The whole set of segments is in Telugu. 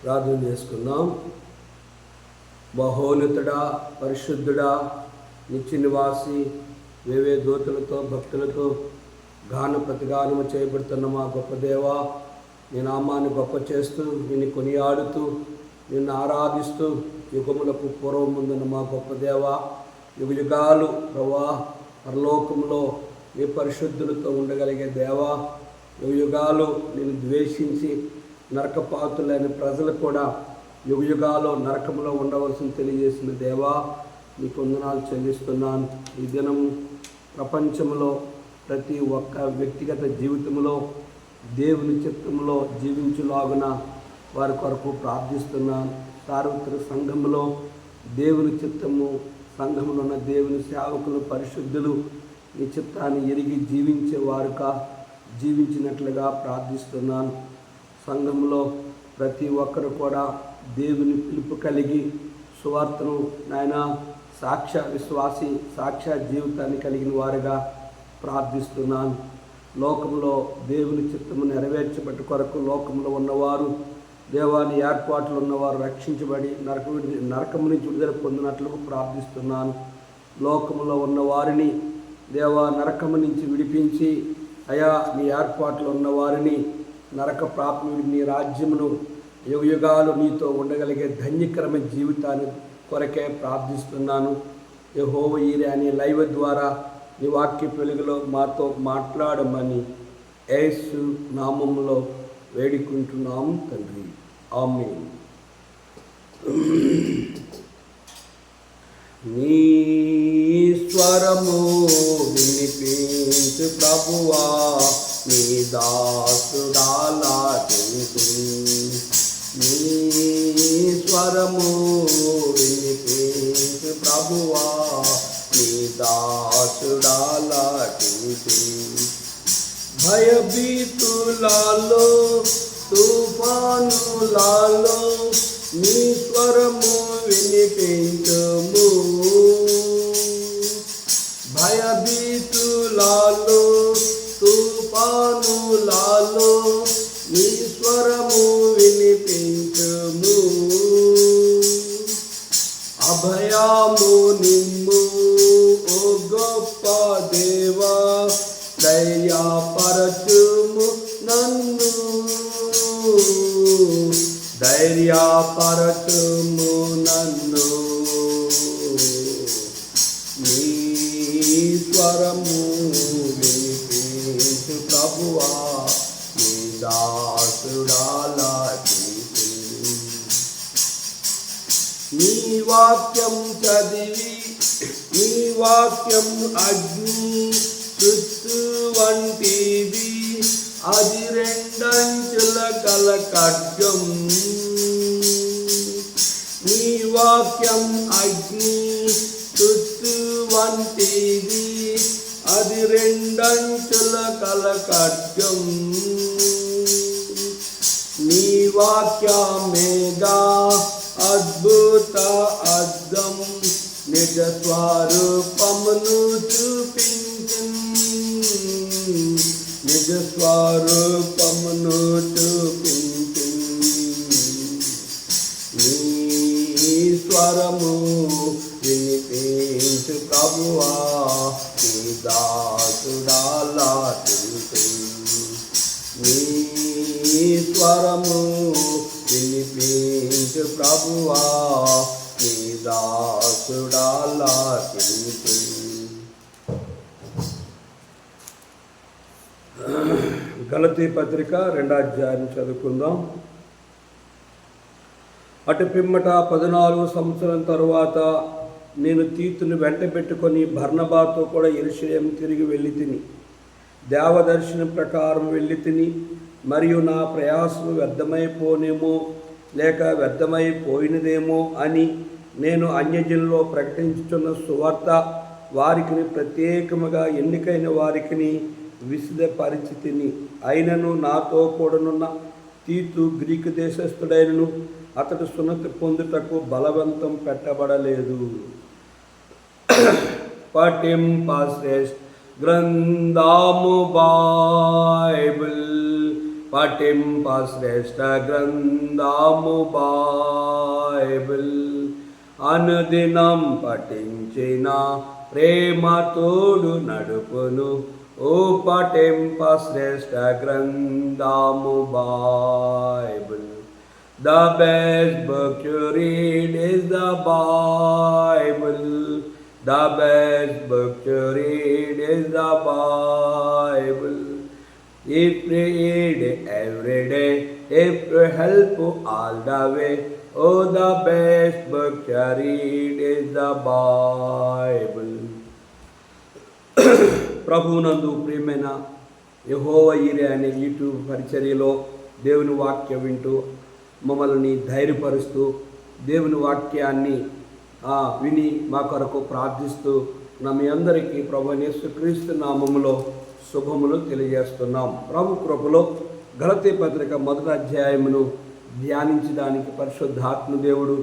ప్రార్థన చేసుకుందాం. మహోన్నతుడా, పరిశుద్ధుడా, నిత్య నివాసి, వేవే దూతలతో భక్తులతో గాన ప్రతిగానము చేయబడుతున్న మా గొప్ప దేవా, నీ నామాన్ని గొప్ప చేస్తూ నిన్ను కొనియాడుతూ నిన్ను ఆరాధిస్తూ యుగములకు పూర్వం ముందున్న మా గొప్ప దేవా, యుగాలు ప్రభా పరలోకంలో నీ పరిశుద్ధులతో ఉండగలిగే దేవా, యుగాలు నిన్ను ద్వేషించి నరకపాతులైన ప్రజలు కూడా యుగాలు నరకంలో ఉండవలసిన తెలియజేసిన దేవా, నీకు వందనాలు చెల్లిస్తున్నాను. ఈ దినం ప్రపంచంలో ప్రతి ఒక్క వ్యక్తిగత జీవితంలో దేవుని చిత్తంలో జీవించులాగున వారి కొరకు ప్రార్థిస్తున్నాను. సార్వత్రిక సంఘంలో దేవుని చిత్తము, సంఘంలో ఉన్న దేవుని సేవకులు పరిశుద్ధులు నీ చిత్తాన్ని ఎరిగి జీవించేవారుగా జీవించినట్లుగా ప్రార్థిస్తున్నాను. సంఘంలో ప్రతి ఒక్కరు కూడా దేవుని పిలుపు కలిగి సువార్తను నాయన సాక్ష్య విశ్వాసి సాక్ష్య జీవితాన్ని కలిగిన వారుగా ప్రార్థిస్తున్నాను. లోకంలో దేవుని చిత్తము నెరవేర్చబట్టి కొరకు లోకంలో ఉన్నవారు, దేవాని ఏర్పాట్లు ఉన్నవారు రక్షించబడి నరకము నుంచి విడుదల పొందినట్లు ప్రార్థిస్తున్నాను. లోకంలో ఉన్న వారిని దేవా నరకము నుంచి విడిపించి, అయా నీ ఏర్పాట్లు ఉన్నవారిని నరక ప్రాప్తి నీ రాజ్యమును యుగాలు నీతో ఉండగలిగే ధన్యకరమైన జీవితాన్ని కొరకే ప్రార్థిస్తున్నాను. యెహోవా ఈరే అనే లైవ్ ద్వారా నీ వాక్య వెలుగులో మాతో మాట్లాడమని యేసు నామములో వేడుకుంటున్నాము తండ్రి, ఆమేన్. నీ స్వరము వినిపించు ప్రభువా, నీ దాసుడాలాటించు. నీ స్వరము వినిపించు ప్రభువా, నీ దాసుడాలాటించు. భయభీతులలో తుఫానులలో నీ స్వరము వినిపించుము. భయభీతులలో తుఫానులలో నీ స్వరము వినిపించుము. అభయము నిమ్ము ఓ గొప్ప దేవా, ధైర్యపరచుము నన్ను, ధైర్యపరచుము నన్ను. నీ స్వరము వినిపించు ప్రభువా, నీ దాసుడాలాటించు. నీ వాక్యం చదివి, నీ వాక్యం అగ్ని చుట్టూ వంటిది, అది రెండంచుల గల ఖడ్గం. నీ వాక్యం అగ్ని చుట్టూ వంటిది, అది రెండంచుల గల ఖడ్గం. నీ వాక్యమేగా అద్భుత అద్దం, నిజ స్వరూపమును చూపించు, నిజ స్వరూపమును చూపించు. నీ స్వరము వినిపించు ప్రభువా, నీ దాసుడాలాటించు. నీ స్వరము వినిపించు ప్రభువా, నీ దాసుడాలాటించు. గలతీ పత్రిక 2వ అధ్యాయం చదువుకుందాం. అటు పిమ్మట 14 సంవత్సరం తరువాత నేను తీతును వెంట పెట్టుకొని బర్నబాతో కూడా యెరూషలేము తిరిగి వెళ్ళి తిని, దేవదర్శనం ప్రకారం వెళ్ళి తిని, మరియు నా ప్రయాసం వ్యర్థమైపోనేమో లేక వ్యర్థమైపోయినదేమో అని నేను అన్యజనుల్లో ప్రకటించుతున్న సువార్త వారికి ప్రత్యేకముగా ఎన్నికైన వారికి విశద పరిస్థితిని. అయినను నాతో కూడానున్న తీతు గ్రీకు దేశస్థుడైనను అతడు సున్నతి పొందుటకు బలవంతం పెట్టబడలేదు. పఠింప గ్రంథము బైబిల్ పఠింప శ్రేష్ఠ గ్రంథము బైబిల్. అనుదినం పఠించిన ప్రేమ తోడు నడుపును. ఓ పఠింప శ్రేష్ఠ గ్రంథము Bible. The best book you read is the Bible. The best book you read is the Bible. If you read every day, if you help all the way, oh, the best book you read is the Bible. ప్రభువునందు ప్రియమైన యెహోవా ఈరే అనే యూట్యూబ్ పరిచర్యలో దేవుని వాక్యం వింటూ మమ్మల్ని ధైర్యపరుస్తూ దేవుని వాక్యాన్ని విని మా కొరకు ప్రార్థిస్తూ మీ అందరికీ ప్రభువైన యేసుక్రీస్తు నామములో శుభములు తెలియజేస్తున్నాం. ప్రభు కృపలో గలతీ పత్రిక 1వ అధ్యాయమును ధ్యానించడానికి పరిశుద్ధాత్మ దేవుడు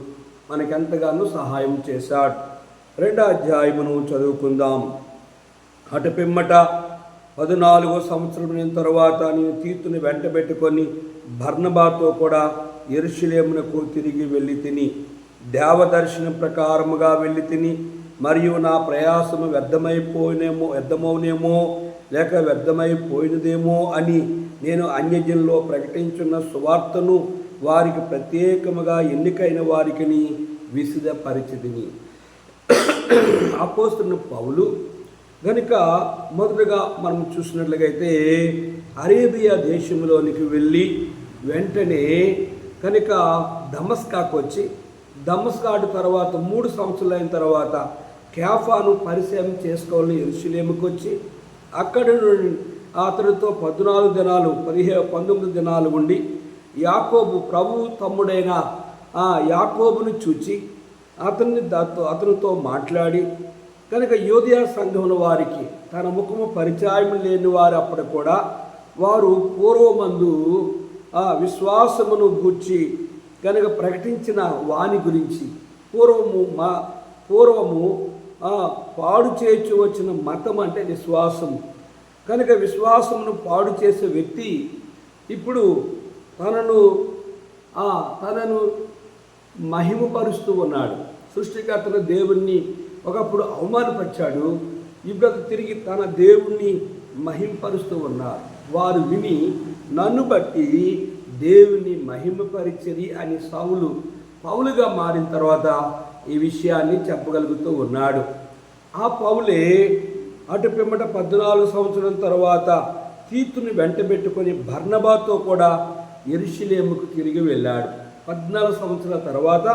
మనకెంతగానో సహాయం చేశాడు. 2వ అధ్యాయమును చదువుకుందాం. అటు పిమ్మట 14వ సంవత్సరం తరువాత నేను తీతుని వెంటబెట్టుకొని బర్నబాతో కూడా యెరూషలేమునకు తిరిగి వెళ్ళి తిని, దేవదర్శనం ప్రకారముగా వెళ్ళి తిని, మరియు నా ప్రయాసము వ్యర్థమవునేమో లేక వ్యర్థమైపోయినదేమో అని నేను అన్యజనుల్లో ప్రకటించున్న సువార్తను వారికి ప్రత్యేకముగా ఎన్నికైన వారికి విశదపరిచితిని. అపోస్తలుడైన పౌలు గనుక మొదటగా మనం చూసినట్లయితే అరేబియా దేశంలోనికి వెళ్ళి వెంటనే కనుక దమస్కాకు వచ్చి, దమస్కాడు తర్వాత 3 సంవత్సరాలు అయిన తర్వాత కేఫాను పరిచయం చేసుకోవాలని యెరూషలేముకు వచ్చి అక్కడ అతడితో 19 దినాలు ఉండి యాకోబు ప్రభు తమ్ముడైన యాకోబును చూచి అతనితో మాట్లాడి కనుక యోధియా సంఘముల వారికి తన ముఖము పరిచయం లేని వారు అప్పుడు కూడా వారు పూర్వమందు విశ్వాసమును గూర్చి కనుక ప్రకటించిన వాని గురించి పూర్వము పాడు చేర్చి వచ్చిన మతం అంటే విశ్వాసము. కనుక విశ్వాసమును పాడు చేసే వ్యక్తి ఇప్పుడు తనను మహిమపరుస్తూ ఉన్నాడు. సృష్టికర్తను దేవుణ్ణి ఒకప్పుడు అవమానపరిచాడు, ఇప్పుడు తిరిగి తన దేవుణ్ణి మహిమపరుస్తూ ఉన్నారు. వారు విని నన్ను బట్టి దేవుని మహిమపరిచరి అని పౌలుగా మారిన తర్వాత ఈ విషయాన్ని చెప్పగలుగుతూ ఉన్నాడు. ఆ పౌలే అటు పిమ్మట 14 సంవత్సరం తర్వాత తీతుని వెంటబెట్టుకొని బర్నబాతో కూడా యెరూషలేముకు తిరిగి వెళ్ళాడు. 14 సంవత్సరాల తర్వాత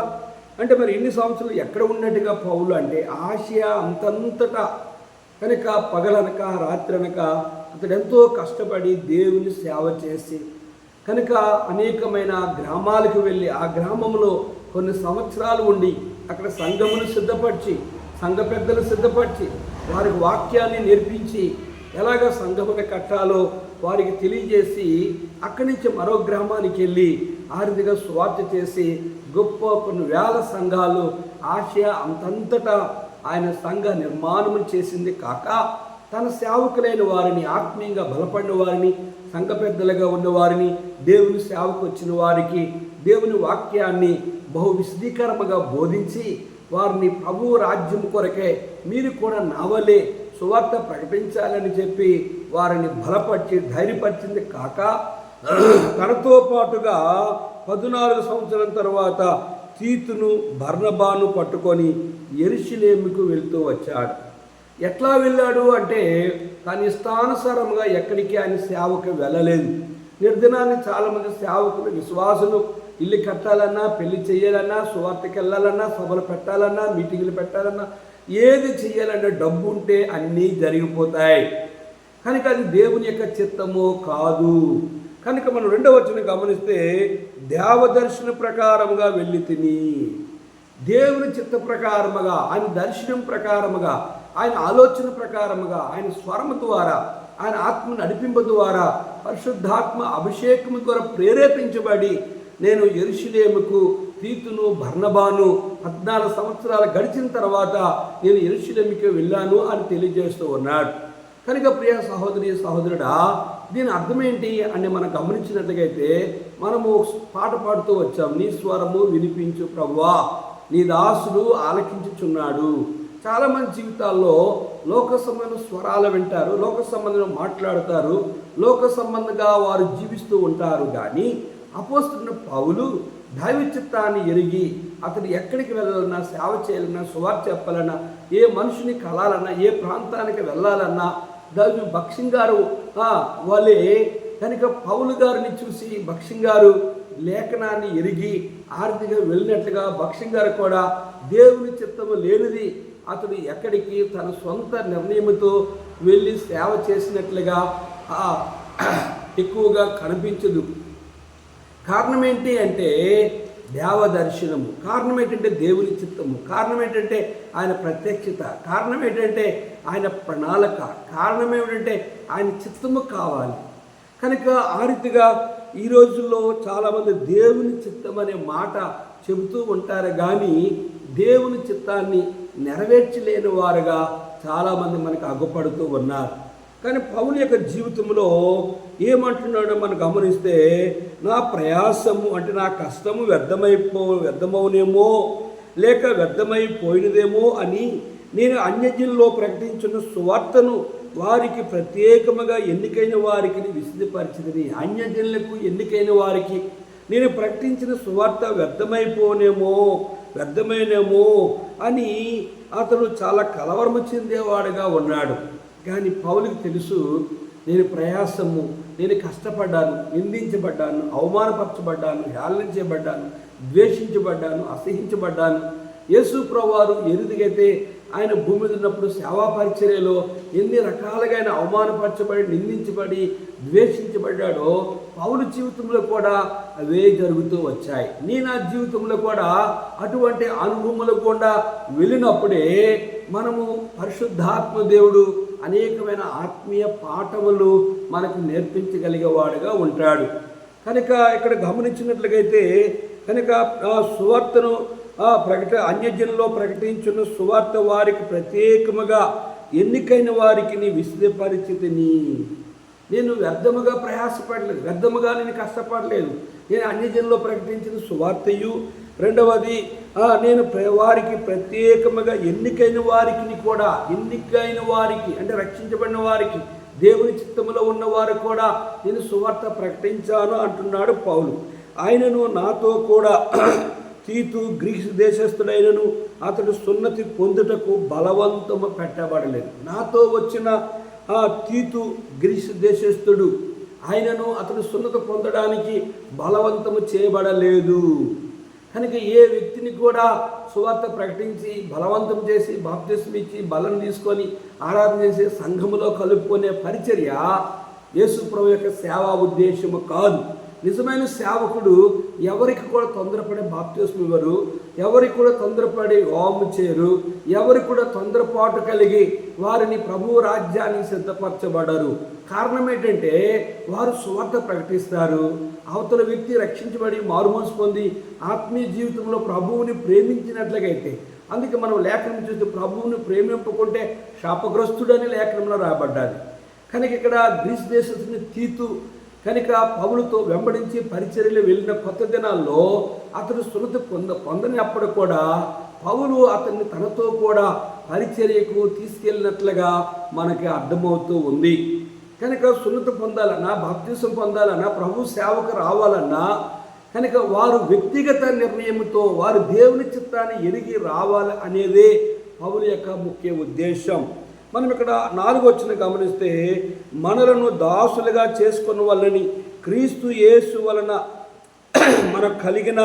అంటే మరి ఇన్ని సంవత్సరాలు ఎక్కడ ఉన్నట్టుగా పౌలు అంటే ఆసియా అంతంతటా కనుక పగలనక రాత్రనక అతడు ఎంతో కష్టపడి దేవుని సేవ చేసి కనుక అనేకమైన గ్రామాలకు వెళ్ళి ఆ గ్రామంలో కొన్ని సంవత్సరాలు ఉండి అక్కడ సంఘమును సిద్ధపరిచి సంఘ పెద్దలు సిద్ధపరిచి వారికి వాక్యాన్ని నేర్పించి ఎలాగ సంఘమును కట్టాలో వారికి తెలియజేసి అక్కడి నుంచి మరో గ్రామానికి వెళ్ళి ఆ రీతిగా సువార్త చేసి గొప్ప కొన్ని వేల సంఘాలు ఆసియా అంతంతటా ఆయన సంఘ నిర్మాణం చేసింది కాక తన సేవకులైన వారిని ఆత్మీయంగా బలపడిన వారిని సంఘ పెద్దలుగా ఉన్నవారిని దేవుని సేవకు వచ్చిన వారికి దేవుని వాక్యాన్ని బహు విశదీకరముగా బోధించి వారిని ప్రభువు రాజ్యం కొరకే మీరు కూడా నావలే సువార్త ప్రకటించాలని చెప్పి వారిని బలపరిచి ధైర్యపరిచింది కాక తనతో పాటుగా 14 సంవత్సరాల తర్వాత తీతును బర్నబాను పట్టుకొని యెరూషలేముకు వెళ్తూ వచ్చాడు. ఎట్లా వెళ్ళాడు అంటే తన ఇష్టానుసారంగా ఎక్కడికి ఆయన సేవకు వెళ్ళలేదు. నిర్దినాన్ని చాలామంది సేవకులు విశ్వాసులు ఇల్లు కట్టాలన్నా, పెళ్లి చేయాలన్నా, సువార్తకి వెళ్ళాలన్నా, సభలు పెట్టాలన్నా, మీటింగులు పెట్టాలన్నా, ఏది చేయాలన్నా డబ్బు ఉంటే అన్నీ జరిగిపోతాయి. కనుక అది దేవుని యొక్క చిత్తమో కాదు. కనుక మనం 2వ వచనం గమనిస్తే దేవదర్శన ప్రకారముగా వెళ్ళి తిని, దేవుని చిత్త ప్రకారముగా, ఆయన దర్శనం ప్రకారముగా, ఆయన ఆలోచన ప్రకారముగా, ఆయన స్వరము ద్వారా, ఆయన ఆత్మ నడిపింపు ద్వారా, పరిశుద్ధాత్మ అభిషేకము ద్వారా ప్రేరేపించబడి నేను యెరూషలేముకు తీతును బర్నబాను 14 సంవత్సరాలు గడిచిన తర్వాత నేను యెరూషలేముకు వెళ్ళాను అని తెలియజేస్తూ ఉన్నాడు. కనుక ప్రియ సహోదరి సహోదరుడా, దీని అర్థం ఏంటి అని మనం గమనించినట్లయితే మనము పాట పాడుతూ వచ్చాం. నీ స్వరము వినిపించు ప్రభువా, నీ దాసుడు ఆలకించుచున్నాడు. చాలామంది జీవితాల్లో లోక సంబంధమైన స్వరాలు వింటారు, లోక సంబంధంగా మాట్లాడతారు, లోక సంబంధంగా వారు జీవిస్తూ ఉంటారు. కానీ అపోస్తలుడైన పౌలు దైవ చిత్తాన్ని ఎరిగి అతడు ఎక్కడికి వెళ్ళాలన్నా, సేవ చేయాలన్నా, సువార్త చెప్పాలన్నా, ఏ మనిషిని కలాలన్నా, ఏ ప్రాంతానికి వెళ్ళాలన్నా దాని భక్సింగారు వాళ్ళే కనుక పౌలు గారిని చూసి భక్సింగారు లేఖనాన్ని ఎరిగి ఆర్థికంగా వెళ్ళినట్లుగా భక్సింగారు కూడా దేవుని చిత్తము లేనిది అతడు ఎక్కడికి తన సొంత నిర్ణయంతో వెళ్ళి సేవ చేసినట్లుగా ఎక్కువగా కనిపించదు. కారణం ఏంటి అంటే దేవదర్శనము, కారణం ఏంటంటే దేవుని చిత్తము, కారణం ఏంటంటే ఆయన ప్రత్యక్షత, కారణం ఏంటంటే ఆయన ప్రణాళిక, కారణం ఏమిటంటే ఆయన చిత్తము కావాలి. కనుక ఆ రీతిగా ఈ రోజుల్లో చాలామంది దేవుని చిత్తం అనే మాట చెబుతూ ఉంటారు, కానీ దేవుని చిత్తాన్ని నెరవేర్చలేని వారుగా చాలామంది మనకు అగ్గుపడుతూ ఉన్నారు. కానీ పౌలు యొక్క జీవితంలో ఏమంటున్నాడో మనం గమనిస్తే, నా ప్రయాసము అంటే నా కష్టము వ్యర్థమవునేమో లేక వ్యర్థమైపోయినదేమో అని నేను అన్యజనుల్లో ప్రకటించిన సువార్తను వారికి ప్రత్యేకముగా ఎన్నికైన వారికి విశదపరిచినది. అన్యజనులకు ఎన్నికైన వారికి నేను ప్రకటించిన సువార్త వ్యర్థమైనేమో అని అతను చాలా కలవరము చెందేవాడుగా ఉన్నాడు. కానీ పౌలుకి తెలుసు, నేను ప్రయాసము, నేను కష్టపడ్డాను, నిందించబడ్డాను, అవమానపరచబడ్డాను, హేళించబడ్డాను, ద్వేషించబడ్డాను, అసహించబడ్డాను. యేసు ప్రభువారు ఎరుదిగైతే ఆయన భూమి మీద ఉన్నప్పుడు సేవా పరిచర్యలో ఎన్ని రకాలుగా ఆయన అవమానపరచబడి, నిందించబడి, ద్వేషించబడ్డాడో పౌలు జీవితంలో కూడా అవే జరుగుతూ వచ్చాయి. నా జీవితంలో కూడా అటువంటి అనుభవములు కూడా వెళ్ళినప్పుడే మనము పరిశుద్ధాత్మ దేవుడు అనేకమైన ఆత్మీయ పాఠములు మనకు నేర్పించగలిగేవాడుగా ఉంటాడు. కనుక ఇక్కడ గమనించినట్లయితే కనుక సువార్తను అన్యజనుల్లో ప్రకటించిన సువార్త వారికి ప్రత్యేకముగా ఎన్నికైన వారికి నీ విశదపరిచితిని. నేను వ్యర్థముగా ప్రయాసపడలేదు, వ్యర్థముగా నేను కష్టపడలేదు. నేను అన్యజనుల్లో ప్రకటించిన సువార్తయు, రెండవది నేను వారికి ప్రత్యేకముగా ఎన్నికైన వారికి కూడా, ఎన్నికైన వారికి అంటే రక్షించబడిన వారికి, దేవుని చిత్తములో ఉన్నవారు కూడా నేను సువార్త ప్రకటించాను అంటున్నాడు పౌలు. ఆయనను నాతో కూడా తీతు గ్రీసు దేశస్థుడైనను అతడు సున్నతి పొందుటకు బలవంతము పెట్టబడలేదు. నాతో వచ్చిన తీతు గ్రీసు దేశస్థుడు, ఆయనను అతడు సున్నతి పొందడానికి బలవంతము చేయబడలేదు. కనుక ఏ వ్యక్తిని కూడా సువార్త ప్రకటించి బలవంతం చేసి బాప్తిస్మం ఇచ్చి బలం తీసుకొని ఆరాధన చేసి సంఘములో కలుపుకునే పరిచర్య యేసు ప్రభు యొక్క సేవా ఉద్దేశము కాదు. నిజమైన సేవకుడు ఎవరికి కూడా తొందరపడే బాప్తిస్మం ఇవ్వరు, ఎవరికి కూడా తొందరపడి హోమం చేయరు, ఎవరికి కూడా తొందరపాటు కలిగి వారిని ప్రభువు రాజ్యానికి సిద్ధపరచబడరు. కారణం ఏంటంటే వారు సువార్త ప్రకటిస్తారు, అవతల వ్యక్తి రక్షించబడి మారుమనసు పొంది ఆత్మీయ జీవితంలో ప్రభువుని ప్రేమించినట్లయితే. అందుకే మనం లేఖనం చూస్తే ప్రభువుని ప్రేమింపకుంటే శాపగ్రస్తుడని లేఖనంలో రాబడ్డాది. కనుక ఇక్కడ గ్రీసు దేశస్తుని తీతు కనుక పౌలుతో వెంబడించి పరిచర్యలు వెళ్ళిన కొత్త దినాల్లో అతడు సున్నతి పొందనప్పుడు కూడా పౌలు అతన్ని తనతో కూడా పరిచర్యకు తీసుకెళ్ళినట్లుగా మనకి అర్థమవుతూ ఉంది. కనుక సున్నతి పొందాలన్నా, బాప్తిసం పొందాలన్నా, ప్రభు సేవకు రావాలన్నా కనుక వారు వ్యక్తిగత నిర్ణయంతో వారు దేవుని చిత్తాన్ని ఎరిగి రావాలి అనేదే పౌలు యొక్క ముఖ్య ఉద్దేశం. మనం ఇక్కడ 4వ వచనం గమనిస్తే, మనలను దాసులుగా చేసుకున్న వాళ్ళని క్రీస్తు యేసు వలన మనకు కలిగిన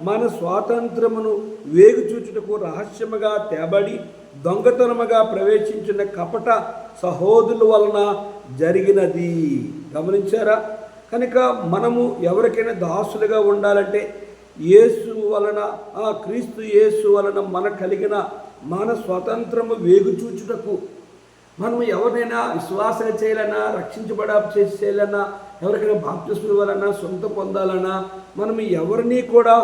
మన స్వాతంత్రమును వేగుచూచుటకు రహస్యముగా తేబడి దొంగతనముగా ప్రవేశించిన కపట సహోదరుల వలన జరిగినది. గమనించారా? కనుక మనము ఎవరికైనా దాసులుగా ఉండాలంటే యేసు వలన క్రీస్తు యేసు వలన మనకు కలిగిన మన స్వాతంత్రము వేగుచూచుటకు మనము ఎవరినైనా విశ్వాసం చేయాలన్నా, చేయాలన్నా, ఎవరికైనా బాప్తిస్మం ఇవ్వాలన్నా, సొంత పొందాలన్నా మనము ఎవరిని కూడా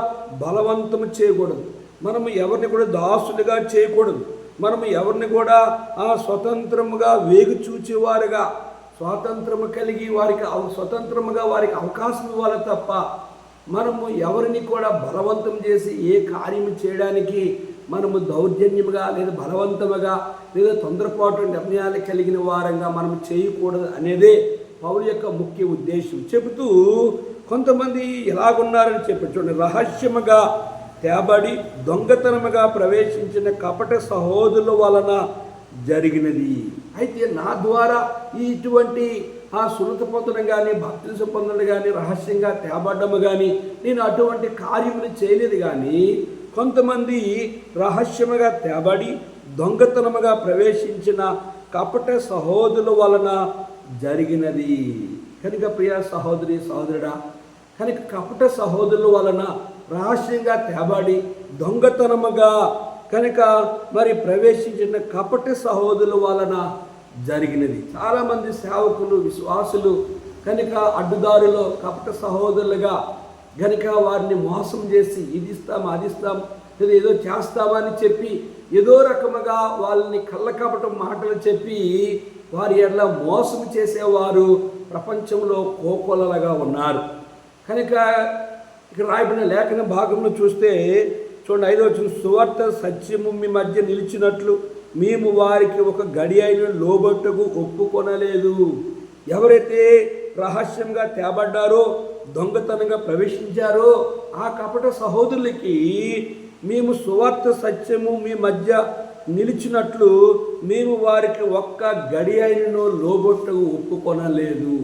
బలవంతం చేయకూడదు, మనము ఎవరిని కూడా దాసులుగా చేయకూడదు. మనము ఎవరిని కూడా స్వతంత్రముగా వేగు చూచేవారుగా, స్వాతంత్రము కలిగి వారికి స్వతంత్రముగా వారికి అవకాశం ఇవ్వాలి తప్ప మనము ఎవరిని కూడా బలవంతం చేసి ఏ కార్యము చేయడానికి మనము దౌర్జన్యముగా లేదా బలవంతముగా లేదా తొందరపాటు నిర్ణయాలు కలిగిన వారంగా మనము చేయకూడదు అనేదే పౌలు యొక్క ముఖ్య ఉద్దేశం. చెబుతూ కొంతమంది ఎలాగున్నారని చెప్పి చూడండి, రహస్యముగా తేబడి దొంగతనముగా ప్రవేశించిన కపట సహోదరుల వలన జరిగినది. అయితే నా ద్వారా ఇటువంటి సున్నతి పొందడం కానీ బాప్తిసం పొందడం కానీ రహస్యంగా తేబడ్డము కానీ నేను అటువంటి కార్యములు చేయలేదు. కానీ కొంతమంది రహస్యముగా తేబడి దొంగతనముగా ప్రవేశించిన కపట సహోదరుల వలన జరిగినది. కనుక ప్రియ సహోదరి సహోదరుడా, కనుక కపట సహోదరుల వలన రహస్యంగా తేబడి దొంగతనముగా కనుక మరి ప్రవేశించిన కపట సహోదరుల వలన జరిగినది. చాలామంది సేవకులు విశ్వాసులు కనుక అడ్డుదారిలో కపట సహోదరులుగా కనుక వారిని మోసం చేసి ఇది ఇస్తాం అది ఇస్తాం లేదా ఏదో చేస్తామని చెప్పి ఏదో రకముగా వాళ్ళని కళ్ళకపటం మాటలు చెప్పి వారి ఎట్లా మోసం చేసేవారు ప్రపంచంలో కోకొలలుగా ఉన్నారు. కనుక ఇక్కడ రాయబడిన లేఖన భాగంలో చూస్తే చూడండి, 5వ వచనం, సువార్త సత్యము మీ మధ్య నిలిచినట్లు మేము వారికి ఒక గడి అయిన లోబట్టుకు ఒప్పుకొనలేదు. ఎవరైతే రహస్యంగా తేబడ్డారో దొంగతనంగా ప్రవేశించారో ఆ కపట సహోదరులకి మేము సువార్త సత్యము మీ మధ్య నిలిచినట్లు మేము వారికి ఒక్క గడి అయినను లోబట్టుకు ఒప్పుకొనలేదు.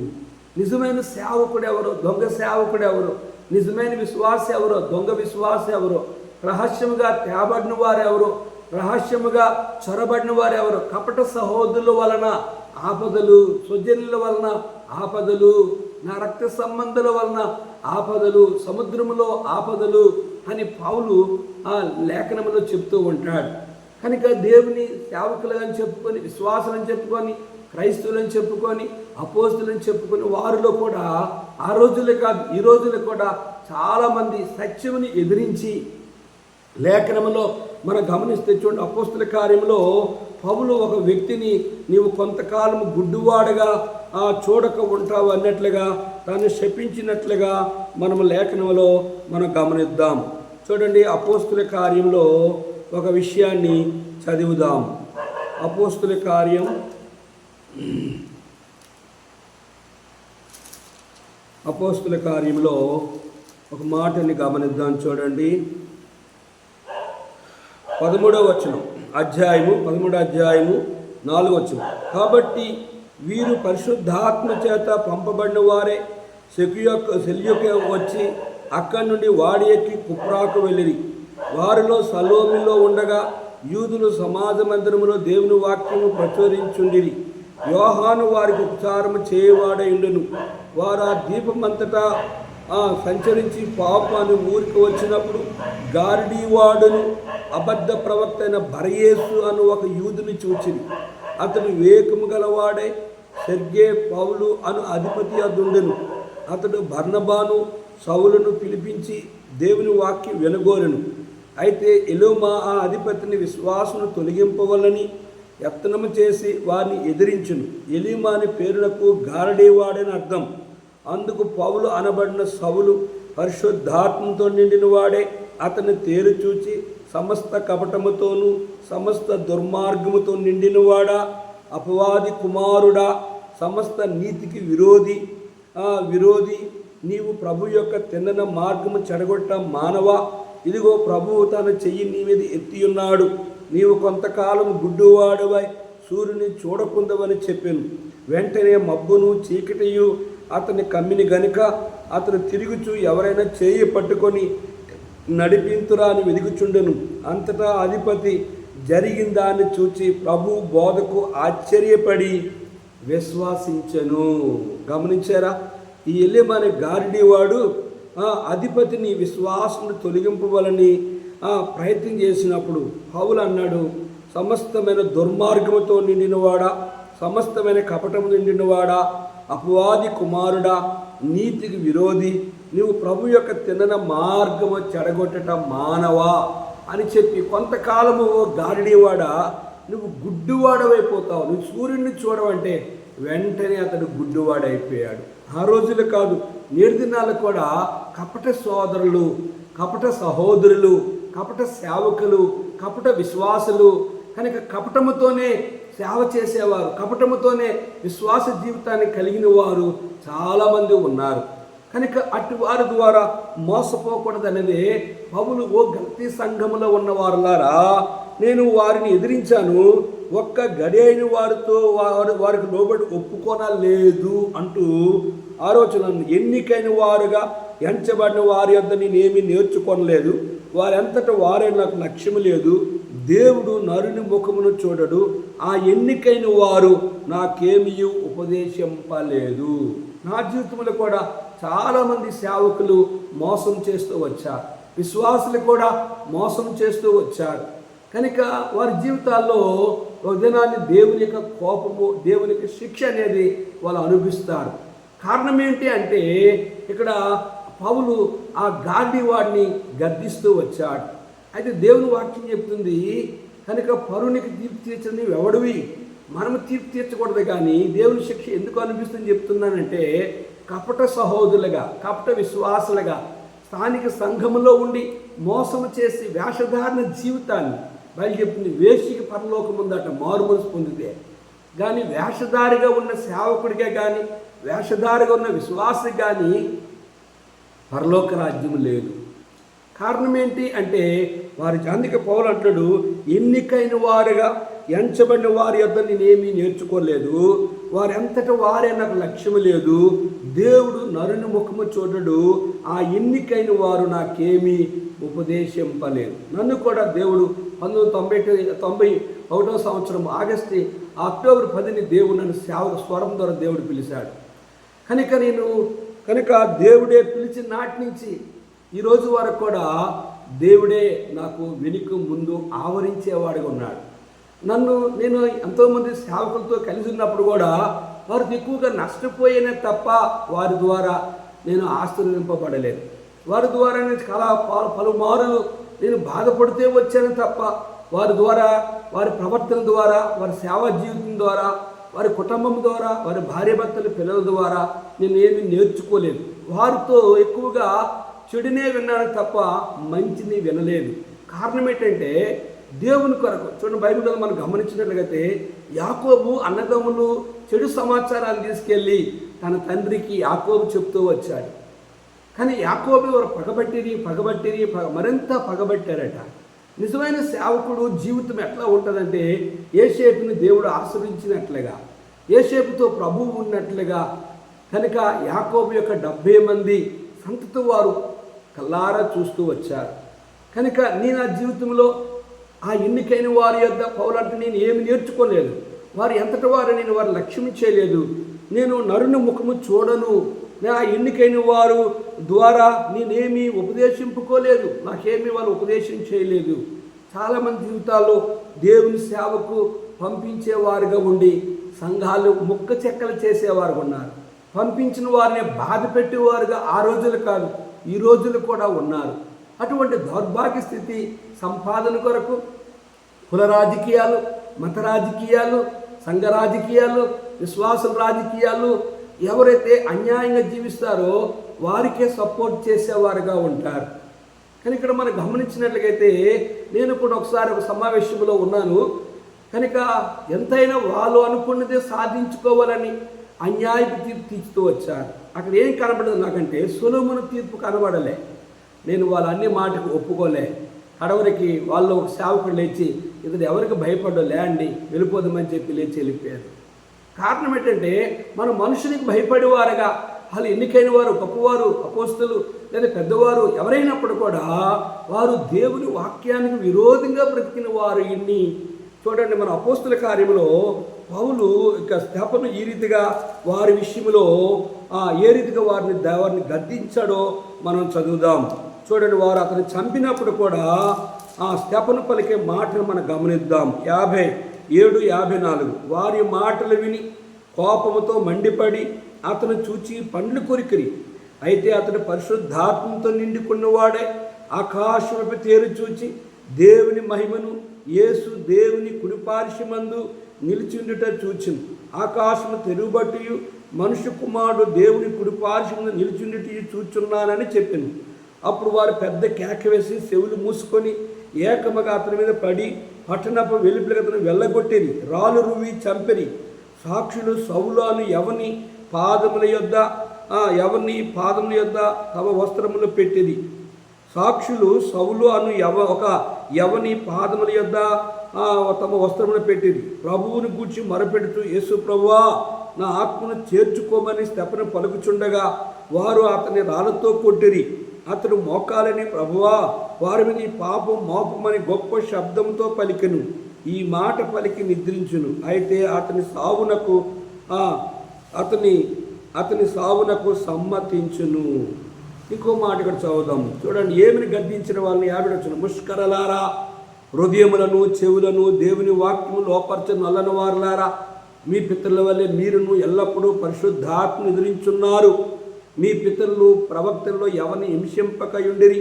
నిజమైన సేవకుడు ఎవరో, దొంగ సేవకుడు ఎవరో, నిజమైన విశ్వాస ఎవరో, దొంగ విశ్వాస ఎవరో, రహస్యముగా తేబడిన వారు ఎవరో, రహస్యముగా చొరబడిన వారు ఎవరు, కపట సహోదరుల వలన ఆపదలు, స్వజనుల వలన ఆపదలు, నా రక్త సంబంధుల వలన ఆపదలు, సముద్రములో ఆపదలు అని పౌలు ఆ లేఖనములో చెప్తూ ఉంటాడు. కనుక దేవుని సేవకులని చెప్పుకొని, విశ్వాసులని చెప్పుకొని, క్రైస్తవులని చెప్పుకొని, అపోస్తులని చెప్పుకొని వారిలో కూడా ఆ రోజులే కాదు ఈ రోజుల్లో కూడా చాలామంది సత్యముని ఎదిరించి లేఖనములో మనం గమనిస్తే చూడండి, అపోస్తుల కార్యంలో పౌలు ఒక వ్యక్తిని నీవు కొంతకాలం గుడ్డివాడుగా చూడక ఉంటావు అన్నట్లుగా తాను శపించినట్లుగా మనము లేఖనంలో మనం గమనిద్దాం. చూడండి, అపోస్తుల కార్యంలో ఒక విషయాన్ని చదువుదాం. అపోస్తుల కార్యం అపోస్తుల కార్యంలో ఒక మాటని గమనిద్దాం. చూడండి, 13వ వచనం, 13వ అధ్యాయము 4వ వచనం. కాబట్టి వీరు పరిశుద్ధాత్మ చేత పంపబడిన వారే సెల్యూకు వచ్చి అక్కడి నుండి వాడి ఎక్కి కుప్రాకు వెళ్ళిరి. వారిలో సలోమిలో ఉండగా యూదులు సమాజ మందిరములో దేవుని వాక్యము ప్రచురించుండిరి. యోహాను వారికి ఉపచారము చేయవాడయుండును. వారు ఆ దీపమంతటా సంచరించి పాపాను ఊరికి వచ్చినప్పుడు గార్డీవాడును అబద్ధ ప్రవక్త అయిన బరయేసు అను ఒక యూదుని చూచిరి. అతడు వివేకము గలవాడే సెర్గే పౌలు అను అధిపతి అదుండెను. అతడు బర్నబాను సౌలును పిలిపించి దేవుని వాక్యం వినగోరెను. అయితే ఎలోమా ఆ అధిపతిని విశ్వాసును తొలగింపవలని యత్నము చేసి వారిని ఎదిరించును. ఎలీమా అని పేరునకు గారడేవాడని అర్థం. అందుకు పౌలు అనబడిన సౌలు పరిశుద్ధాత్మతో నిండిన వాడే అతన్ని తేరుచూచి సమస్త కపటముతోనూ సమస్త దుర్మార్గముతో నిండినవాడా, అపవాది కుమారుడా, సమస్త నీతికి విరోధి నీవు ప్రభు యొక్క తిన్నన మార్గము చెడగొట్ట మానవా, ఇదిగో ప్రభువు తన చెయ్యి నీ మీద ఎత్తియున్నాడు. నీవు కొంతకాలం గుడ్డువాడువై సూర్యుని చూడకుందవని చెప్పాను. వెంటనే మబ్బును చీకటియు అతని కమ్మిని గనుక అతను తిరుగుచూ ఎవరైనా చేయి పట్టుకొని నడిపింతురా అని వెదుగుచుండెను. అంతటా అధిపతి జరిగిన దాన్ని చూచి ప్రభు బోధకు ఆశ్చర్యపడి విశ్వాసించెను. గమనించారా? ఈ ఎలిమనే గారడీవాడు అధిపతిని విశ్వాసను తొలగింపవలని ప్రయత్నం చేసినప్పుడు పౌలు అన్నాడు, సమస్తమైన దుర్మార్గముతో నిండినవాడా, సమస్తమైన కపటము నిండినవాడా, అపవాది కుమారుడా, నీతికి విరోధి, నీవు ప్రభు యొక్క తిన్నన మార్గము చెడగొట్టడం మానవా అని చెప్పి కొంతకాలము గారడీవాడా నువ్వు గుడ్డివాడవైపోతావు, నువ్వు సూర్యుడిని చూడవంటే వెంటనే అతడు గుడ్డివాడైపోయాడు. ఆ రోజులు కాదు, నేటి దినాలు కూడా కపట సోదరులు, కపట సహోదరులు, కపట సేవకులు, కపట విశ్వాసులు, కనుక కపటముతోనే సేవ చేసేవారు, కపటముతోనే విశ్వాస జీవితాన్ని కలిగిన వారు చాలామంది ఉన్నారు. కనుక అటు వారి ద్వారా మోసపోకూడదనేదే పౌలు ఓ గల్తీ సంఘములో ఉన్నవారులారా, నేను వారిని ఎదిరించాను, ఒక్క గడి అయిన వారితో వారికి లోబడి ఒప్పుకోనలేదు అంటూ ఆలోచనను ఎన్నికైన వారుగా ఎంచబడిన వారి యొద్ద నేనేమీ నేర్చుకోనలేదు, వారంతటా వారే నాకు లక్ష్యము లేదు, దేవుడు నరుని ముఖమును చూడడు, ఆ ఎన్నికైన వారు నాకేమీ ఉపదేశింపలేదు. నా జీవితంలో కూడా చాలామంది సేవకులు మోసం చేస్తూ వచ్చారు, విశ్వాసులు కూడా మోసం చేస్తూ వచ్చారు. కనుక వారి జీవితాల్లో ఒక దినాన్ని దేవుని యొక్క కోపము, దేవుని యొక్క శిక్ష అనేది వాళ్ళు అనుభవిస్తారు. కారణం ఏంటి అంటే ఇక్కడ పౌలు ఆ గాడి వాడిని గద్దిస్తూ వచ్చాడు. అయితే దేవుని వాక్యం చెప్తుంది, కనుక పరునికి తీర్పు తీర్చని ఎవడివి, మనము తీర్పు తీర్చకూడదు, కానీ దేవుని శిక్ష ఎందుకు అనిపిస్తుంది చెప్తున్నానంటే, కపట సహోదరులుగా, కపట విశ్వాసులుగా స్థానిక సంఘములో ఉండి మోసం చేసి వేషధారణ జీవితాన్ని బయలు చెప్తుంది. వేషికి పరలోకం ఉందట మారు మనసు పొందితే, కానీ వేషధారిగా ఉన్న సేవకుడిగా కానీ వేషధారిగా ఉన్న విశ్వాసి కానీ పరలోక రాజ్యం లేదు. కారణం ఏంటి అంటే వారి అందుకే పౌలు అంటాడు, ఎన్నికైన వారుగా ఎంచబడిన వారి యొద్ద నేనేమీ నేర్చుకోలేదు, వారెంతటా వారే నాకు లక్ష్యము లేదు, దేవుడు నరుని ముఖము చూడడు, ఆ ఎన్నికైన వారు నాకేమీ ఉపదేశింపలేదు. నన్ను కూడా దేవుడు 1991 సంవత్సరం అక్టోబర్ 10 దేవుడు నన్ను సేవక స్వరం ద్వారా దేవుడు పిలిచాడు. కనుక దేవుడే పిలిచిన నాటి నుంచి ఈరోజు వరకు కూడా దేవుడే నాకు వెనుక ముందు ఆవరించేవాడుగా ఉన్నాడు. నేను ఎంతోమంది సేవకులతో కలిసి ఉన్నప్పుడు కూడా వారికి ఎక్కువగా నష్టపోయిన తప్ప వారి ద్వారా నేను ఆశీర్వదింపబడలేదు. వారి ద్వారా నేను చాలా పలుమారులు నేను బాధపడితే వచ్చాను తప్ప వారి ద్వారా, వారి ప్రవర్తన ద్వారా, వారి సేవా జీవితం ద్వారా, వారి కుటుంబం ద్వారా, వారి భార్యాభర్తల పిల్లల ద్వారా నేను ఏమీ నేర్చుకోలేదు. వారితో ఎక్కువగా చెడునే విన్నాను తప్ప మంచిని వినలేదు. కారణం ఏంటంటే దేవుని కొరకు చూడండి, బైబిల్లో మనం గమనించినట్లయితే యాకోబు అన్నదమ్ములు చెడు సమాచారాన్ని తీసుకెళ్ళి తన తండ్రికి యాకోబు చెప్తూ వచ్చాడు. కానీ యాకోబు వారు పగబట్టిరి మరింత పగబట్టారట. నిజమైన సేవకుడు జీవితం ఎట్లా ఉంటుందంటే యోసేపుని దేవుడు ఆశ్రయించినట్లుగా, యోసేపుతో ప్రభువు ఉన్నట్లుగా. కనుక యాకోబు యొక్క 70 మంది సంతతి వారు కల్లారా చూస్తూ వచ్చారు. కనుక నేను ఆ జీవితంలో ఆ ఎన్నికైన వారి యొద్ద పౌలంటే నేను ఏమి నేర్చుకోలేదు, వారు ఎంతటి వారు నేను వారు లక్ష్యం చేయలేదు, నేను నరుని ముఖము చూడను, నా ఎన్నికైన వారు ద్వారా నేనేమీ ఉపదేశింపుకోలేదు, నాకేమీ వాళ్ళు ఉపదేశం చేయలేదు. చాలామంది జీవితాల్లో దేవుని సేవకు పంపించేవారుగా ఉండి సంఘాలు ముక్క చెక్కలు చేసేవారు ఉన్నారు. పంపించిన వారిని బాధ పెట్టేవారుగా ఆ రోజులు కాదు ఈ రోజులు కూడా ఉన్నారు. అటువంటి దౌర్భాగ్య స్థితి సంపాదన కొరకు కుల రాజకీయాలు, మత రాజకీయాలు, సంఘ రాజకీయాలు, విశ్వాసం రాజకీయాలు ఎవరైతే అన్యాయంగా జీవిస్తారో వారికే సపోర్ట్ చేసేవారుగా ఉంటారు. కానీ ఇక్కడ మనం గమనించినట్లయితే నేను కూడా ఒకసారి ఒక సమావేశంలో ఉన్నాను. కనుక ఎంతైనా వాళ్ళు అనుకున్నదే సాధించుకోవాలని అన్యాయపు తీర్పు తీర్చుతూ వచ్చారు. అక్కడ ఏం కనబడదు నాకంటే సొలొమోను తీర్పు కనబడలే. నేను వాళ్ళ అన్ని మాటకు ఒప్పుకోలే. అడవరికి వాళ్ళు ఒక సేవకుడు లేచి ఇతడు ఎవరికి భయపడలే అండి వెళ్ళిపోదామని చెప్పి లేచి వెళ్ళిపోయారు. కారణం ఏంటంటే మన మనుషునికి భయపడేవారుగా వాళ్ళు ఎన్నికైన వారు, గొప్పవారు, అపోస్తులు లేదా పెద్దవారు ఎవరైనప్పుడు కూడా వారు దేవుని వాక్యానికి విరోధంగా బ్రతికిన వారు. ఇన్ని చూడండి, మన అపోస్తుల కార్యంలో పౌలు ఇక స్తెఫను ఈ రీతిగా వారి విషయంలో ఏ రీతిగా వారిని గద్దించాడో మనం చదువుదాం. చూడండి, వారు అతను చంపినప్పుడు కూడా ఆ స్తెఫను పలికే మాటను మనం గమనిద్దాం. 57:54 వారి మాటలు విని కోపముతో మండిపడి అతను చూచి పండ్లు కొరికిరి. అయితే అతడు పరిశుద్ధాత్మతో నిండుకున్నవాడే ఆకాశం వైపు తేరు చూచి దేవుని మహిమను యేసు దేవుని కుడిపార్శ్వమందు నిలిచిండుట చూచిను. ఆకాశము తెరుబట్టి మనుష్య కుమారుడు దేవుని కుడిపార్శ్వమందు నిలిచిండుట చూచున్నానని చెప్పింది. అప్పుడు వారు పెద్ద కేక వేసి చెవులు మూసుకొని ఏకముగా అతని మీద పడి పట్టణపు వెలుపలికి అతను వెళ్ళగొట్టేది, రాళ్ళు రువి చంపెరి. సాక్షులు సౌలు ఎవని పాదముల యొద్ద తమ వస్త్రములు పెట్టేది. సాక్షులు సౌలు ఎవని పాదముల యొద్ద తమ వస్త్రములు పెట్టేది. ప్రభువుని గూర్చి మొరపెడుతూ, యేసు ప్రభువా, నా ఆత్మను చేర్చుకోమని స్తెఫను పలుకుచుండగా వారు అతని రాళ్ళతో కొట్టిరి. అతడు మోకాలని, ప్రభువా, వారి మీద ఈ పాపం మోపమని గొప్ప శబ్దంతో పలికెను. ఈ మాట పలికి నిద్రించును. అయితే అతని సావునకు సమ్మతించును. ఇంకో మాట ఇక్కడ చదువుదాం చూడండి. ఏమిని గద్దించిన వాళ్ళని 50 వచ్చిన, ముష్కరలారా, హృదయములను చెవులను దేవుని వాక్యము లోపరచని నల్లని వారులారా, మీ పితరుల వల్లే మీరును ఎల్లప్పుడూ పరిశుద్ధాత్మను ఎదిరించున్నారు. మీ పితరులు ప్రవక్తల్లో ఎవరిని హింసింపకయుండిరి.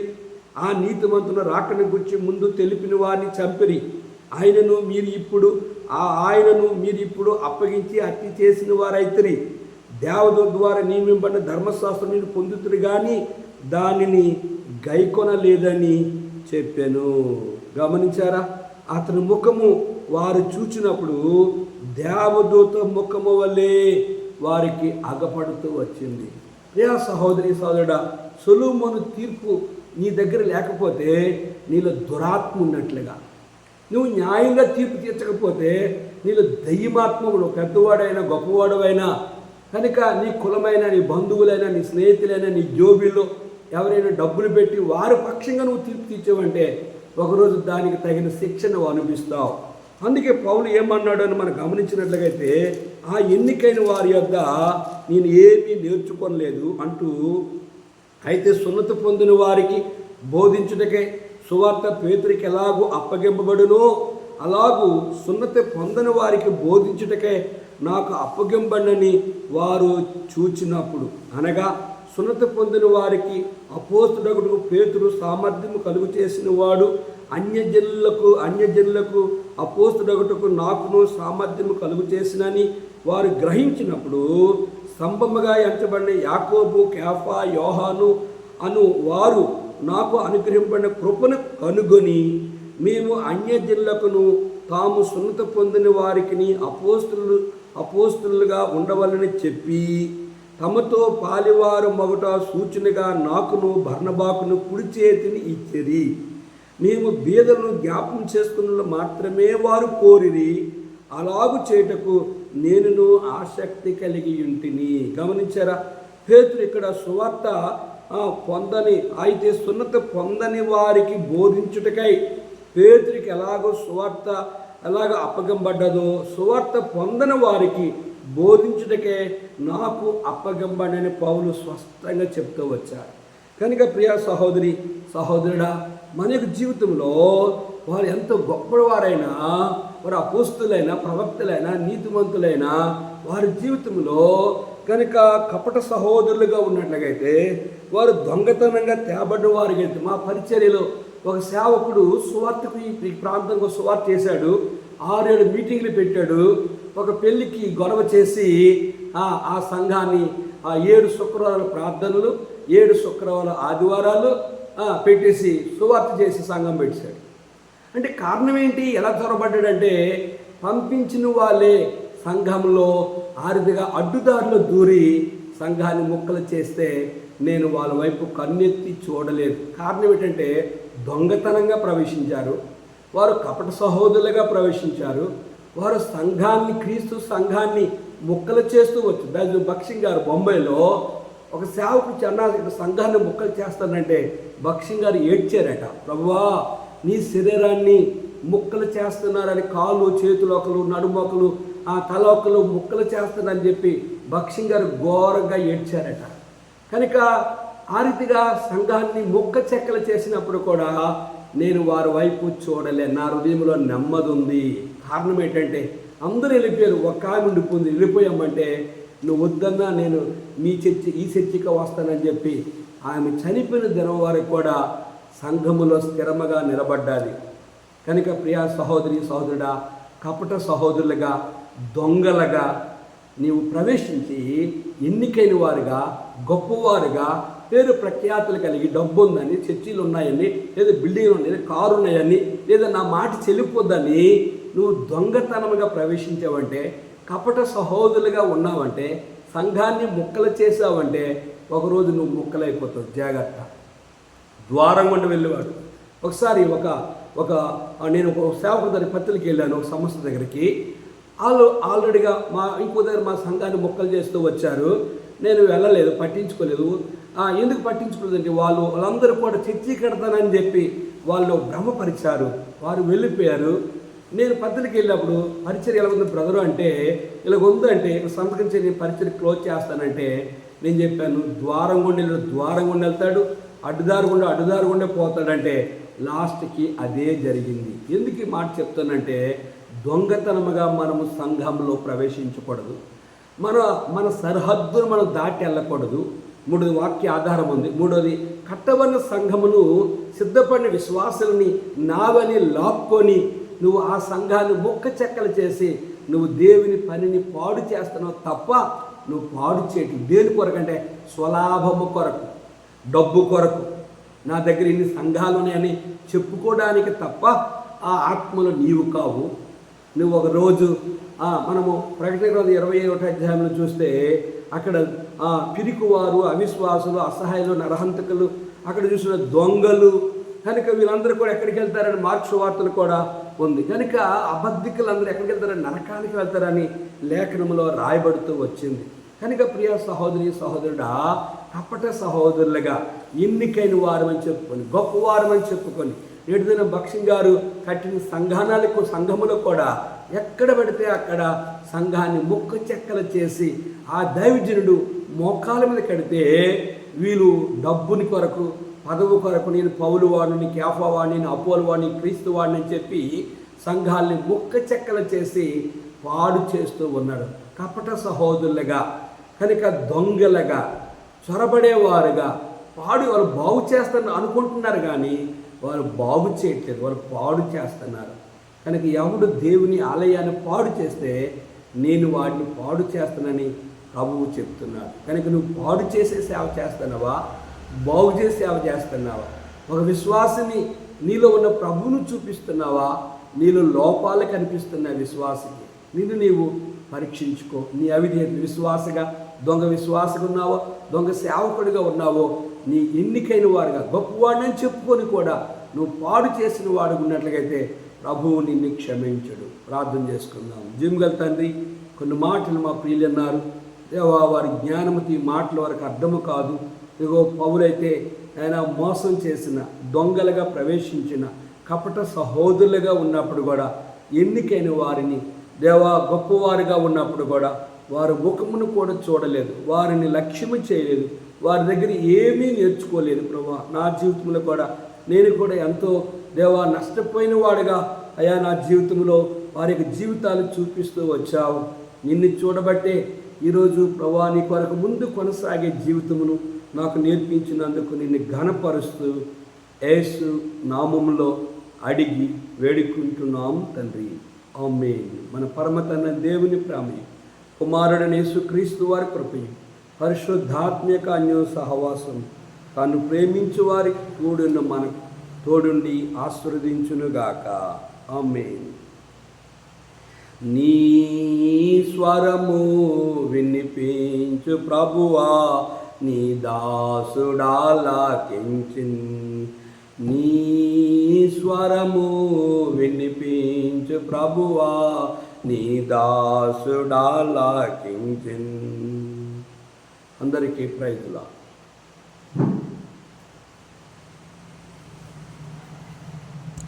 ఆ నీతిమంతుల రాకని గురించి ముందు తెలిపిన వారిని చంపిరి. ఆయనను మీరు ఇప్పుడు అప్పగించి హత్య చేసిన వారైతిరి. దేవదూత ద్వారా నియమింపబడిన ధర్మశాస్త్రం మీరు పొందుతురు కానీ దానిని గైకొనలేదని చెప్పాను. గమనించారా? అతని ముఖము వారు చూచినప్పుడు దేవదూత ముఖము వల్లే వారికి అగపడుతూ వచ్చింది. ప్రియా సహోదరి సహోదరుడా, సొలొమోను తీర్పు నీ దగ్గర లేకపోతే నీలో దురాత్మ ఉన్నట్లుగా. నువ్వు న్యాయంగా తీర్పు తీర్చకపోతే నీలో దయ్యమాత్మకుడు, పెద్దవాడైనా గొప్పవాడవైనా కనుక నీ కులమైన, నీ బంధువులైనా, నీ స్నేహితులైనా, నీ జోబీలో ఎవరైనా డబ్బులు పెట్టి వారి పక్షంగా నువ్వు తీర్పు తీర్చావంటే ఒకరోజు దానికి తగిన శిక్షణ నువ్వు అనుభవిస్తావు. అందుకే పౌలు ఏమన్నాడు అని మనం గమనించినట్లయితే, ఆ ఎన్నికైన వారి యొద్ద నేను ఏమీ నేర్చుకోలేదు అంటూ, అయితే సున్నతి పొందిన వారికి బోధించుటకే సువార్త పేతురికి ఎలాగూ అప్పగింపబడునో అలాగూ సున్నతి పొందని వారికి బోధించుటకే నాకు అప్పగింపబడని వారు చూచినప్పుడు, అనగా సున్నతి పొందిన వారికి అపోస్తుడగుటకు పేతురు సామర్థ్యము కలుగు చేసిన వాడు అన్యజనులకు అపోస్తుడగుటకు నాకును సామర్థ్యము కలుగు చేసినని వారు గ్రహించినప్పుడు, స్తంభముగా ఎంచబడిన యాకోబు, కేఫా, యోహాను అను వారు నాకు అనుగ్రహింపబడిన కృపను కనుగొని, మేము అన్యజనులకును తాము సున్నతి పొందిన వారికి అపోస్తులుగా ఉండవాలని చెప్పి తమతో పాలివారు మొదట సూచనగా నాకును బర్నబాకును కుడి చేతిని ఇచ్చిరి. మేము బీదలను జ్ఞాపకం చేసుకున్న మాత్రమే వారు కోరిరి. అలాగు చేయుటకు నేనును ఆసక్తి కలిగి ఉంటిని. గమనించారా? పేతురు ఇక్కడ సువార్త అయితే సున్నతి పొందని వారికి బోధించుటకై పేతురికి ఎలాగో సువార్త ఎలాగ అప్పగింపబడ్డదో సువార్త పొందని వారికి బోధించుటకే నాకు అప్పగింపబడని పౌలు స్పష్టంగా చెప్తూ వచ్చాడు. కనుక ప్రియ సహోదరి సహోదరుడా, మన యొక్క జీవితంలో వారు ఎంత గొప్పవారైనా, వారు అపోస్తులైనా, ప్రవక్తలైనా, నీతిమంతులైనా వారి జీవితంలో కనుక కపట సహోదరులుగా ఉన్నట్లయితే, వారు దొంగతనంగా తేబడ్డ వారికైతే, మా పరిచర్యలో ఒక సేవకుడు సువార్తకు ఈ ప్రాంతంలో సువార్త చేశాడు. 6-7 మీటింగ్లు పెట్టాడు. ఒక పెళ్ళికి గొడవ చేసి ఆ సంఘాన్ని 7 శుక్రవారాల ప్రార్థనలు, 7 శుక్రవారాల ఆదివారాలు పెట్టేసి సువార్త చేసి సంఘం పెట్టాడు. అంటే కారణం ఏంటి? ఎలా చొరబడ్డాడంటే, పంపించిన వాళ్ళే సంఘంలో ఆరుదిగా అడ్డుదారిలో దూరి సంఘాన్ని ముక్కలు చేస్తే నేను వాళ్ళ వైపు కన్నెత్తి చూడలేదు. కారణం ఏంటంటే, దొంగతనంగా ప్రవేశించారు, వారు కపట సహోదరులుగా ప్రవేశించారు, వారు సంఘాన్ని, క్రీస్తు సంఘాన్ని ముక్కలు చేస్తూ వచ్చు. బక్సింగ్ గారు బొంబాయిలో ఒక సేవకుడు ఇక్కడ సంఘాన్ని ముక్కలు చేస్తానంటే బక్సింగ్ గారు ఏడ్చారట. ప్రభువా, నీ శరీరాన్ని ముక్కలు చేస్తున్నారని కాళ్ళు, చేతులు ఒకరు, నడుమొకలు, తల ఒకరు ముక్కలు చేస్తున్నారని చెప్పి బక్సింగ్ గారు ఘోరంగా ఏడ్చారట. కనుక ఆ రీతిగా సంఘాన్ని ముక్క చెక్కలు చేసినప్పుడు కూడా నేను వారి వైపు చూడలే. నా హృదయంలో నెమ్మది ఉంది. కారణం ఏంటంటే, అందరూ వెళ్ళిపోయారు, ఒక ఆమె ఉండిపోయింది. వెళ్ళిపోయామంటే నువ్వు వద్దన్నా నేను ఈ చర్చికి వస్తానని చెప్పి ఆమె చనిపోయిన దినం వారికి కూడా సంఘములో స్థిరముగా నిలబడ్డాది. కనుక ప్రియా సహోదరి సహోదరుడా, కపట సహోదరులుగా దొంగలుగా నీవు ప్రవేశించి ఎన్నికైన వారుగా గొప్పవారుగా పేరు ప్రఖ్యాతులు కలిగి డబ్బు ఉందని, చర్చీలు ఉన్నాయని, లేదా బిల్డింగ్లు ఉన్నాయని, కారు ఉన్నాయని, లేదా నా మాట చెల్లిపోద్దని నువ్వు దొంగతనముగా ప్రవేశించావంటే, కపట సహోదరులుగా ఉన్నావంటే, సంఘాన్ని ముక్కలు చేసావంటే ఒకరోజు నువ్వు ముక్కలైపోతావు. జాగ్రత్త. ద్వారం గుండా వెళ్ళేవాడు. ఒకసారి నేను ఒక సేవకుడి దగ్గర పత్రికకి వెళ్ళాను, ఒక సంస్థ దగ్గరికి. వాళ్ళు ఆల్రెడీగా ఇంకో దగ్గర మా సంఘాన్ని మొక్కలు చేస్తూ వచ్చారు. నేను వెళ్ళలేదు, పట్టించుకోలేదు. ఎందుకు పట్టించుకోలేదంటే వాళ్ళందరూ కూడా చర్చి కడతానని చెప్పి వాళ్ళు భ్రమపరిచారు. వారు వెళ్ళిపోయారు. నేను పత్రికకి వెళ్ళినప్పుడు పరిచయం ఎలా ఉంది బ్రదరు అంటే, ఇలా ఉందంటే సంతకం చేసి నేను పరిచయం క్లోజ్ చేస్తానంటే నేను చెప్పాను, ద్వారం గుండా వెళ్తాడు, అడ్డుదారు గుండా పోతాడంటే లాస్ట్కి అదే జరిగింది. ఎందుకు ఈ మాట చెప్తానంటే, దొంగతనముగా మనము సంఘంలో ప్రవేశించకూడదు. మన సరిహద్దును మనం దాటి వెళ్ళకూడదు. మూడోది వాక్య ఆధారం ఉంది. మూడోది కట్టబడిన సంఘమును సిద్ధపడిన విశ్వాసులని నావని లాక్కొని నువ్వు ఆ సంఘాన్ని ముక్క చెక్కలు చేసి నువ్వు దేవుని పనిని పాడు చేస్తున్నావు తప్ప నువ్వు పాడు చేయటం దేని కొరకంటే స్వలాభము కొరకు, డబ్బు కొరకు, నా దగ్గర ఇన్ని సంఘాలు ఉన్నాయని చెప్పుకోవడానికి తప్ప ఆ ఆత్మలో నీవు కావు. నువ్వు ఒకరోజు మనము ప్రకటన 21వ అధ్యాయంలో చూస్తే అక్కడ పిరికివారు, అవిశ్వాసులు, అసహాయులు, నరహంతకులు, అక్కడ చూసిన దొంగలు, కనుక వీళ్ళందరూ కూడా ఎక్కడికి వెళ్తారని మార్క్స్ వార్తలు కూడా ఉంది. కనుక అబద్ధికులందరూ ఎక్కడికి వెళ్తారని నరకానికి వెళ్తారని లేఖనంలో రాయబడుతూ వచ్చింది. కనుక ప్రియ సహోదరి సహోదరుడా, కపట సహోదరులుగా ఎన్నికైన వారమని చెప్పుకొని, గొప్పవారమని చెప్పుకొని, నేటిదిన భక్సింగ్ గారు కట్టిన సంఘములో కూడా ఎక్కడ పడితే అక్కడ సంఘాన్ని ముక్క చెక్కలు చేసి ఆ దైవజనుడు మోకాల మీద కడితే వీళ్ళు డబ్బుని కొరకు, పదవు కొరకు, నేను పౌలు వాడిని, కేఫా వాడిని, నేను అపోలు వాడిని, క్రీస్తు వాడిని అని చెప్పి సంఘాల్ని ముక్క చెక్కలు చేసి పాడు చేస్తూ ఉన్నాడు. కపట సహోదరులుగా, కనుక దొంగలుగా, చొరబడేవారుగా వాళ్ళు బాగు చేస్తారని అనుకుంటున్నారు కానీ వారు బాగు చేయట్లేదు, వారు పాడు చేస్తున్నారు. కనుక ఎవడు దేవుని ఆలయాన్ని పాడు చేస్తే నేను వాడిని పాడు చేస్తానని ప్రభువు చెప్తున్నాడు. కనుక నువ్వు పాడు చేసే సేవ చేస్తున్నావా, బాగు చేసే సేవ చేస్తున్నావా? ఒక విశ్వాసిని నీలో ఉన్న ప్రభువును చూపిస్తున్నావా, నీలో లోపాలు కనిపిస్తున్న విశ్వాసికి నీవు పరీక్షించుకో. నీ అవిధేయత విశ్వాసగా, దొంగ విశ్వాసగా ఉన్నావో, దొంగ సేవకుడిగా ఉన్నావో, నీ ఎన్నికైన వారుగా గొప్పవాడిని చెప్పుకొని కూడా నువ్వు పాడు చేసిన వాడు ఉన్నట్లయితే ప్రభువు నిన్ను క్షమించడు. ప్రార్థన చేసుకుందాం. జీవగల తండ్రి, కొన్ని మాటలు మా ప్రియులు అన్నారు దేవా, వారి జ్ఞానమతి మాటల వరకు అర్థము కాదు. ఇగో పౌలైతే ఆయన మోసం చేసిన, దొంగలుగా ప్రవేశించిన, కపట సహోదరులుగా ఉన్నప్పుడు కూడా ఎన్నికైన వారిని దేవా గొప్పవారుగా ఉన్నప్పుడు కూడా వారి ముఖమును కూడా చూడలేదు, వారిని లక్ష్యము చేయలేదు, వారి దగ్గర ఏమీ నేర్చుకోలేదు. ప్రభా, నా జీవితంలో కూడా నేను కూడా ఎంతో దేవా నష్టపోయిన వాడుగా అయా నా జీవితంలో వారి యొక్క జీవితాలు చూపిస్తూ వచ్చావు. నిన్ను చూడబట్టే ఈరోజు ప్రభా నీ కొరకు ముందు కొనసాగే జీవితమును నాకు నేర్పించినందుకు నిన్ను ఘనపరుస్తూ యేసు నామములో అడిగి వేడుకుంటున్నాం తండ్రి. ఆమేన్. మన పరమతన్న దేవుని ప్రేమ, కుమారుడైన యేసుక్రీస్తు వారి కృపయు, పరిశుద్ధాత్మక అన్యో సహవాసం తాను ప్రేమించు వారికి కూడిన మనకు తోడుండి ఆశీర్వదించునుగాక. ఆమేన్. నీ స్వరము వినిపించు ప్రభువా, నీ దాసుడాలాకించిన్. నీ స్వరము వినిపించు ప్రభువా, నీ దాసుడాలాకించిన్. అందరికీ ప్రైజ్లా.